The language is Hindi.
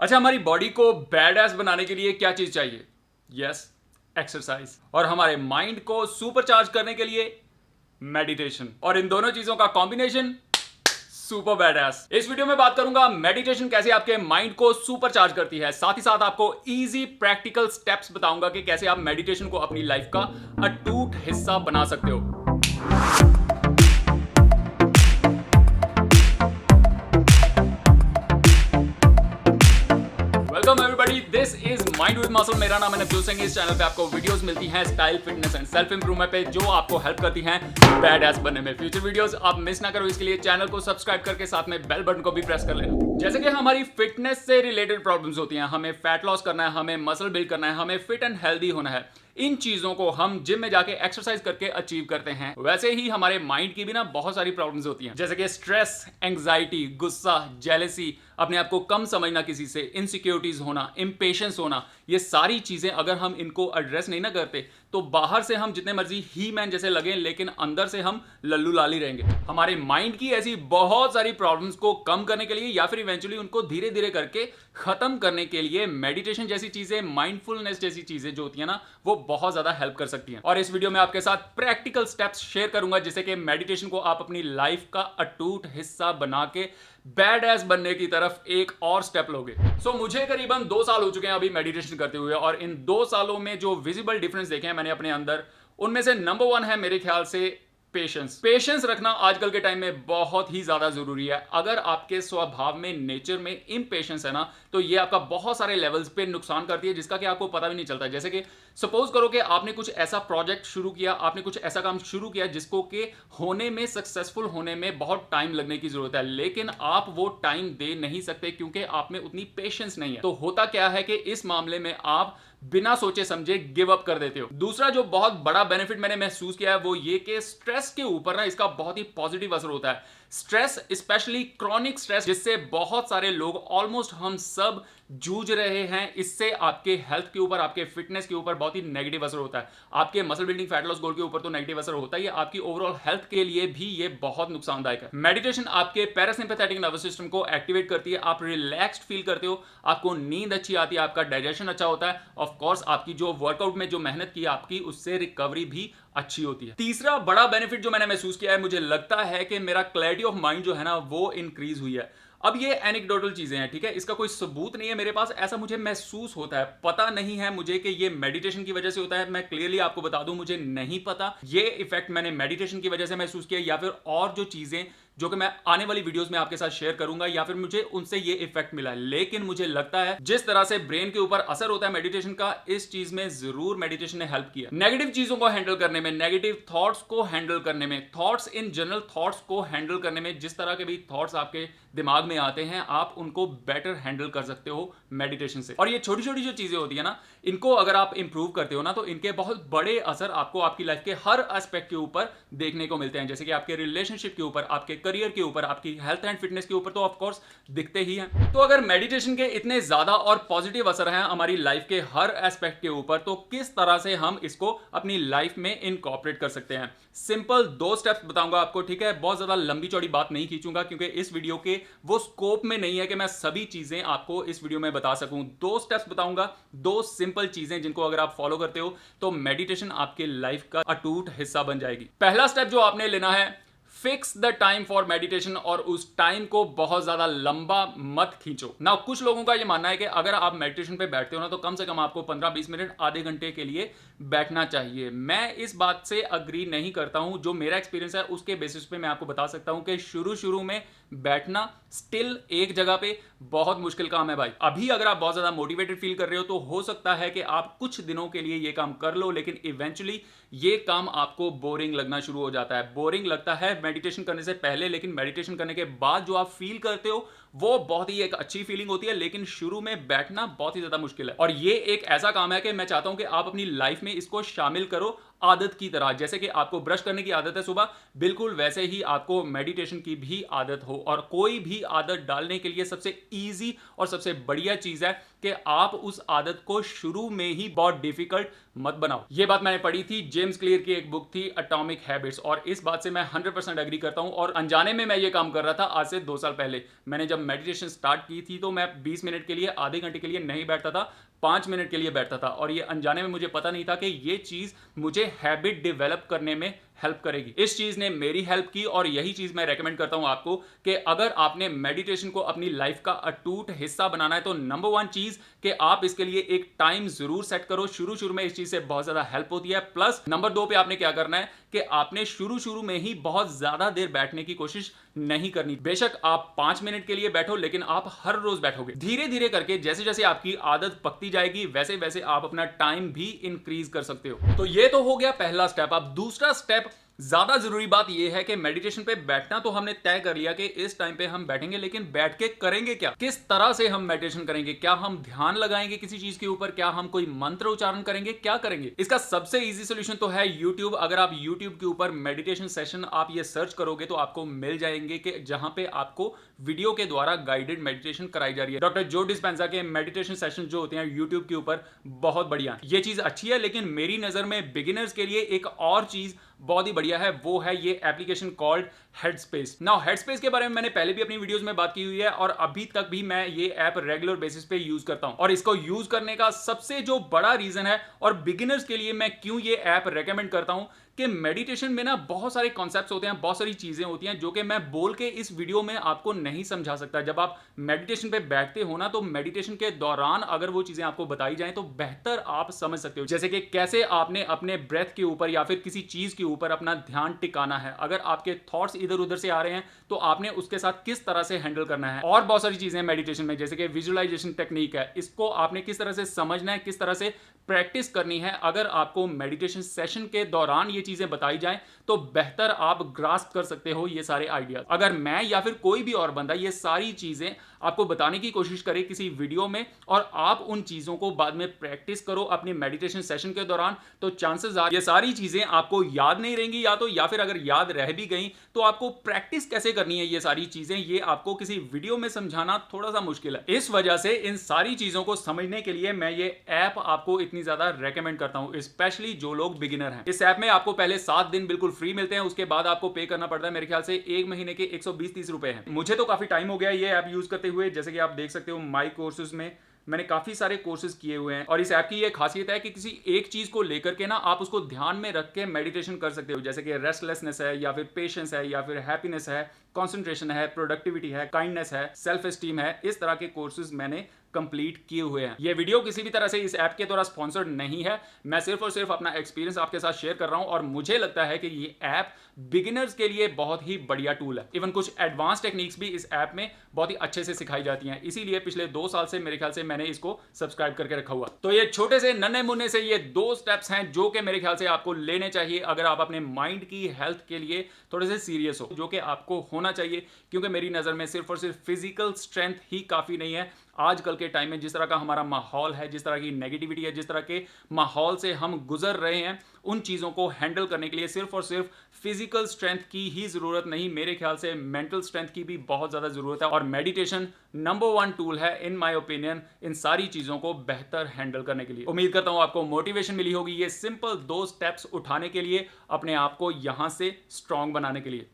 अच्छा, हमारी बॉडी को बैड एस बनाने के लिए क्या चीज चाहिए? Yes, exercise. और हमारे माइंड को सुपरचार्ज करने के लिए मेडिटेशन। और इन दोनों चीजों का कॉम्बिनेशन सुपर बैड एस। इस वीडियो में बात करूंगा मेडिटेशन कैसे आपके माइंड को सुपरचार्ज करती है। साथ ही साथ आपको इजी प्रैक्टिकल स्टेप्स बताऊंगा कि कैसे आप मेडिटेशन को अपनी लाइफ का अटूट हिस्सा बना सकते हो। Welcome everybody, this is mind with muscle. मेरा नाम है नवजोत सिंह। इस चैनल पे आपको वीडियोस मिलती हैं style, fitness and self improvement पे, जो आपको हेल्प करती हैं बैड एस बनने में। फ्यूचर वीडियोस आप मिस ना करो, इसके लिए चैनल को सब्सक्राइब करके साथ में बेल बटन को भी प्रेस कर लेना। जैसे कि हमारी फिटनेस से रिलेटेड प्रॉब्लम्स होती हैं, हमें फैट लॉस करना है, हमें मसल बिल्ड करना है, हमें फिट एंड हेल्दी होना है, इन चीजों को हम जिम में जाके एक्सरसाइज करके अचीव करते हैं। वैसे ही हमारे माइंड की भी ना बहुत सारी प्रॉब्लम्स होती हैं, जैसे कि स्ट्रेस, एंग्जाइटी, गुस्सा, जेलेसी, अपने आप को कम समझना किसी से, इनसिक्योरिटीज होना, इंपेशेंस होना। ये सारी चीजें अगर हम इनको एड्रेस नहीं ना करते तो बाहर से हम जितने मर्जी ही मैन जैसे लगे, लेकिन अंदर से हम लल्लू लाली रहेंगे। हमारे माइंड की ऐसी बहुत सारी प्रॉब्लम्स को कम करने के लिए या फिर इवेंचुअली उनको धीरे धीरे करके खत्म करने के लिए मेडिटेशन जैसी चीजें, माइंडफुलनेस जैसी चीजें जो होती है ना, वो बहुत ज्यादा हेल्प कर सकती हैं। और इस वीडियो में आपके साथ प्रैक्टिकल स्टेप्स शेयर करूंगा जिससे कि मेडिटेशन को आप अपनी लाइफ का अटूट हिस्सा बना के बैड एस बनने की तरफ एक और स्टेप लोगे। सो मुझे करीबन 2 साल हो चुके हैं अभी मेडिटेशन करते हुए, और इन 2 सालों में जो विजिबल डिफरेंस देखे हैं मैंने अपने अंदर, उनमें से नंबर 1 है मेरे ख्याल से पेशेंस। पेशेंस रखना आजकल के टाइम में बहुत ही ज्यादा जरूरी है। अगर आपके स्वभाव में, नेचर में इम्पेशेंस है ना, तो ये आपका बहुत सारे लेवल्स पे नुकसान करती है जिसका कि आपको पता भी नहीं चलता। जैसे कि सपोज करो कि आपने कुछ ऐसा प्रोजेक्ट शुरू किया, आपने कुछ ऐसा काम शुरू किया जिसको कि होने में, सक्सेसफुल होने में बहुत टाइम लगने की जरूरत है, लेकिन आप वो टाइम दे नहीं सकते क्योंकि आप में उतनी पेशेंस नहीं है। तो होता क्या है कि इस मामले में आप बिना सोचे समझे गिव अप कर देते हो। दूसरा जो बहुत बड़ा बेनिफिट मैंने महसूस किया है वो ये कि स्ट्रेस के ऊपर ना इसका बहुत ही पॉजिटिव असर होता है। स्ट्रेस, स्पेशली क्रॉनिक स्ट्रेस, जिससे बहुत सारे लोग, ऑलमोस्ट हम सब जूझ रहे हैं, इससे आपके हेल्थ के ऊपर, आपके फिटनेस के ऊपर बहुत ही नेगेटिव असर होता है। आपके मसल बिल्डिंग, फैट लॉस गोल के ऊपर तो नेगेटिव असर होता ही है, आपकी ओवरऑल हेल्थ के लिए भी ये बहुत नुकसानदायक है। मेडिटेशन आपके पैरासिम्पैथेटिक नर्वस सिस्टम को एक्टिवेट करती है, आप रिलैक्स्ड फील करते हो, आपको नींद अच्छी आती है, आपका डाइजेशन अच्छा होता है, ऑफ कोर्स आपकी जो वर्कआउट में जो मेहनत की आपकी, उससे रिकवरी भी अच्छी होती है। तीसरा बड़ा बेनिफिट जो मैंने महसूस किया है, मुझे लगता है कि मेरा क्लैरिटी ऑफ माइंड जो है ना वो इंक्रीज हुई है। अब ये एनेक्डोटल चीजें हैं, ठीक है, इसका कोई सबूत नहीं है मेरे पास, ऐसा मुझे महसूस होता है। पता नहीं है मुझे कि ये मेडिटेशन की वजह से होता है, मैं क्लियरली आपको बता दूं, मुझे नहीं पता ये इफेक्ट मैंने मेडिटेशन की वजह से महसूस किया या फिर और जो चीजें जो कि मैं आने वाली वीडियोस में आपके साथ शेयर करूंगा, या फिर मुझे उनसे ये इफेक्ट मिला है। लेकिन मुझे लगता है जिस तरह से ब्रेन के ऊपर असर होता है मेडिटेशन का, इस चीज में जरूर मेडिटेशन ने हेल्प किया। नेगेटिव चीजों को हैंडल करने में, नेगेटिव थॉट्स को हैंडल करने में, थॉट्स इन जनरल, थॉट्स को हैंडल करने में, जिस तरह के भी थॉट्स आपके दिमाग में आते हैं, आप उनको बेटर हैंडल कर सकते हो मेडिटेशन से। और ये छोटी छोटी जो चीजें होती है ना, इनको अगर आप इंप्रूव करते हो ना, तो इनके बहुत बड़े असर आपको आपकी लाइफ के हर एस्पेक्ट के ऊपर देखने को मिलते हैं। जैसे कि आपके रिलेशनशिप के ऊपर, आपके करियर के ऊपर, आपकी हेल्थ एंड फिटनेस के ऊपर तो ऑफ कोर्स दिखते ही हैं। तो अगर मेडिटेशन के इतने ज्यादा और पॉजिटिव असर हैं हमारी लाइफ के हर एस्पेक्ट के ऊपर, तो किस तरह से हम इसको अपनी लाइफ में इनकॉर्पोरेट कर सकते हैं? सिंपल 2 स्टेप्स बताऊंगा आपको, ठीक है। बहुत ज्यादा लंबी चौड़ी बात नहीं खींचूंगा क्योंकि इस वीडियो के वो स्कोप में नहीं है कि मैं सभी चीजें आपको इस वीडियो में बता सकूं। 2 स्टेप्स बताऊंगा, 2 सिंपल चीजें जिनको अगर आप फॉलो करते हो तो मेडिटेशन आपके लाइफ का अटूट हिस्सा बन जाएगी। पहला स्टेप जो आपने लेना है, fix the time for meditation, और उस टाइम को बहुत ज्यादा लंबा मत खींचो ना। कुछ लोगों का यह मानना है कि अगर आप मेडिटेशन पे बैठते हो ना, तो कम से कम आपको 15-20 मिनट, आधे घंटे के लिए बैठना चाहिए। मैं इस बात से अग्री नहीं करता हूं। जो मेरा एक्सपीरियंस है उसके बेसिस पे मैं आपको बता सकता हूं कि शुरू में बैठना स्टिल एक जगह पे बहुत मुश्किल काम है भाई। अभी अगर आप बहुत ज्यादा मोटिवेटेड फील कर रहे हो तो हो सकता है कि आप कुछ दिनों के लिए ये काम कर लो, लेकिन इवेंचुअली ये काम आपको बोरिंग लगना शुरू हो जाता है। बोरिंग लगता है मेडिटेशन करने से पहले, लेकिन मेडिटेशन करने के बाद जो आप फील करते हो वो बहुत ही एक अच्छी फीलिंग होती है, लेकिन शुरू में बैठना बहुत ही ज्यादा मुश्किल है। और ये एक ऐसा काम है कि मैं चाहता हूं कि आप अपनी लाइफ में इसको शामिल करो आदत की तरह। जैसे कि आपको ब्रश करने की आदत है सुबह, बिल्कुल वैसे ही आपको मेडिटेशन की भी आदत हो। और कोई भी आदत डालने के लिए सबसे इजी और सबसे बढ़िया चीज है कि आप उस आदत को शुरू में ही बहुत डिफिकल्ट मत बनाओ। ये बात मैंने पढ़ी थी, जेम्स क्लियर की एक बुक थी एटॉमिक हैबिट्स, और इस बात से मैं 100% एग्री करता हूं। और अनजाने में मैं ये काम कर रहा था आज से 2 साल पहले। मैंने जब जब मेडिटेशन स्टार्ट की थी तो मैं 20 मिनट के लिए, आधे घंटे के लिए नहीं बैठता था, 5 मिनट के लिए बैठता था, और ये अनजाने में मुझे पता नहीं था कि ये चीज मुझे हैबिट डेवलप करने में हेल्प करेगी। इस चीज ने मेरी हेल्प की, और यही चीज मैं रेकमेंड करता हूं आपको कि अगर आपने मेडिटेशन को अपनी लाइफ का अटूट हिस्सा बनाना है तो नंबर 1 चीज कि आप इसके लिए एक टाइम जरूर सेट करो। शुरू शुरू में इस चीज से बहुत ज्यादा हेल्प होती है। प्लस नंबर 2 पे आपने क्या करना है कि आपने शुरू शुरू में ही बहुत ज्यादा देर बैठने की कोशिश नहीं करनी। बेशक आप 5 मिनट के लिए बैठो, लेकिन आप हर रोज बैठोगे। धीरे धीरे करके जैसे जैसे आपकी आदत पकती जाएगी वैसे वैसे आप अपना टाइम भी इंक्रीज कर सकते हो। तो ये तो हो गया पहला स्टेप। अब दूसरा स्टेप, ज्यादा जरूरी बात यह है कि मेडिटेशन पे बैठना तो हमने तय कर लिया कि इस टाइम पे हम बैठेंगे, लेकिन बैठ के करेंगे क्या, किस तरह से हम मेडिटेशन करेंगे? क्या हम ध्यान लगाएंगे किसी चीज के ऊपर? क्या हम कोई मंत्र उच्चारण करेंगे? क्या करेंगे? इसका सबसे इजी सोल्यूशन तो है YouTube। अगर आप YouTube के ऊपर मेडिटेशन सेशन आप ये सर्च करोगे तो आपको मिल जाएंगे कि जहां पे आपको वीडियो के द्वारा गाइडेड मेडिटेशन कराई जा रही है। डॉक्टर जो डिस्पेंजा के मेडिटेशन सेशन जो होते हैं YouTube के ऊपर, बहुत बढ़िया, ये चीज अच्छी है। लेकिन मेरी नजर में बिगिनर्स के लिए एक और चीज बहुत ही बढ़िया है, वो है ये application called headspace. Now headspace के बारे में मैंने पहले भी अपनी वीडियोस में बात की हुई है, और अभी तक भी मैं ये ऐप रेगुलर बेसिस पे यूज करता हूं। और इसको यूज करने का सबसे जो बड़ा रीजन है, और बिगिनर्स के लिए मैं क्यों ये ऐप रेकमेंड करता हूं, कि मेडिटेशन में ना बहुत सारे कॉन्सेप्ट्स होते हैं, बहुत सारी चीजें होती हैं जो कि मैं बोल के इस वीडियो में आपको नहीं समझा सकता। जब आप मेडिटेशन पे बैठते हो ना, तो मेडिटेशन के दौरान अगर वो चीजें आपको बताई जाएं तो बेहतर आप समझ सकते हो। जैसे कि कैसे आपने अपने ब्रेथ के ऊपर या फिर किसी चीज के ऊपर अपना ध्यान टिकाना है। अगर आपके थॉट्स इधर उधर से आ रहे हैं तो आपने उसके साथ किस तरह से हैंडल करना है। और बहुत सारी चीजें मेडिटेशन में, जैसे कि विजुअलाइजेशन टेक्निक है, इसको आपने किस तरह से समझना है, किस तरह से प्रैक्टिस करनी है। अगर आपको मेडिटेशन सेशन के दौरान ये चीजें बताई जाएं तो बेहतर आप ग्रास्प कर सकते हो ये सारे आइडियाज। अगर मैं या फिर कोई भी और बंदा ये सारी चीजें आपको बताने की कोशिश करे किसी वीडियो में, और आप उन चीजों को बाद में प्रैक्टिस करो अपनी मेडिटेशन सेशन के दौरान, तो चांसेस आर ये सारी चीजें आपको याद नहीं रहेंगी, या फिर अगर याद रह भी गई तो आपको प्रैक्टिस कैसे करनी है ये सारी चीजें, ये आपको किसी वीडियो में समझाना थोड़ा सा मुश्किल है। इस वजह से इन सारी चीजों को समझने के लिए मैं ये ऐप आपको इतनी ज्यादा रेकमेंड करता हूं, स्पेशली जो लोग बिगिनर हैं। इस ऐप में आपको पहले 7 दिन बिल्कुल फ्री मिलते हैं, उसके बाद आपको पे करना पड़ता है मेरे ख्याल से 1 महीने के 120-30 रुपए हैं। मुझे तो काफी टाइम हो गया ये ऐप यूज करते हुए। जैसे कि आप देख सकते हो माई कोर्सेज में मैंने काफी सारे कोर्सेज किए हुए हैं, और इस ऐप की ये खासियत है कि किसी एक चीज को लेकर के ना आप उसको ध्यान में रख के मेडिटेशन कर सकते हो। जैसे कि रेस्टलेसनेस है, या फिर पेशेंस है, या फिर हैप्पीनेस है, कंसंट्रेशन है, प्रोडक्टिविटी है, काइंडनेस है, सेल्फ एस्टीम है। इस तरह के कोर्सेज मैंने कंप्लीट किए हुए हैं। ये वीडियो किसी भी तरह से इस ऐप के द्वारा स्पॉन्सर्ड नहीं है, मैं सिर्फ और सिर्फ अपना एक्सपीरियंस आपके साथ शेयर कर रहा हूं, और मुझे लगता है कि ये ऐप बिगिनर्स के लिए बहुत ही बढ़िया टूल है। इवन कुछ एडवांस टेक्निक्स भी इस ऐप में बहुत ही अच्छे से सिखाई जाती हैं, इसीलिए पिछले 2 साल से मेरे ख्याल से मैंने इसको सब्सक्राइब करके रखा हुआ। तो ये छोटे से नन्हे मुन्ने से ये 2 स्टेप्स हैं जो कि मेरे ख्याल से आपको लेने चाहिए अगर आप अपने माइंड की हेल्थ के लिए थोड़े से सीरियस हो, जो कि आपको होना चाहिए। क्योंकि मेरी नजर में सिर्फ और सिर्फ फिजिकल स्ट्रेंथ ही काफी नहीं है। आजकल के टाइम में जिस तरह का हमारा माहौल है, जिस तरह की नेगेटिविटी है, जिस तरह के माहौल से हम गुजर रहे हैं, उन चीज़ों को हैंडल करने के लिए सिर्फ और सिर्फ फिजिकल स्ट्रेंथ की ही ज़रूरत नहीं, मेरे ख्याल से मेंटल स्ट्रेंथ की भी बहुत ज़्यादा ज़रूरत है। और मेडिटेशन नंबर 1 टूल है इन माय ओपिनियन इन सारी चीज़ों को बेहतर हैंडल करने के लिए। उम्मीद करता हूँ आपको मोटिवेशन मिली होगी ये सिंपल 2 स्टेप्स उठाने के लिए, अपने आप को यहाँ से स्ट्रांग बनाने के लिए।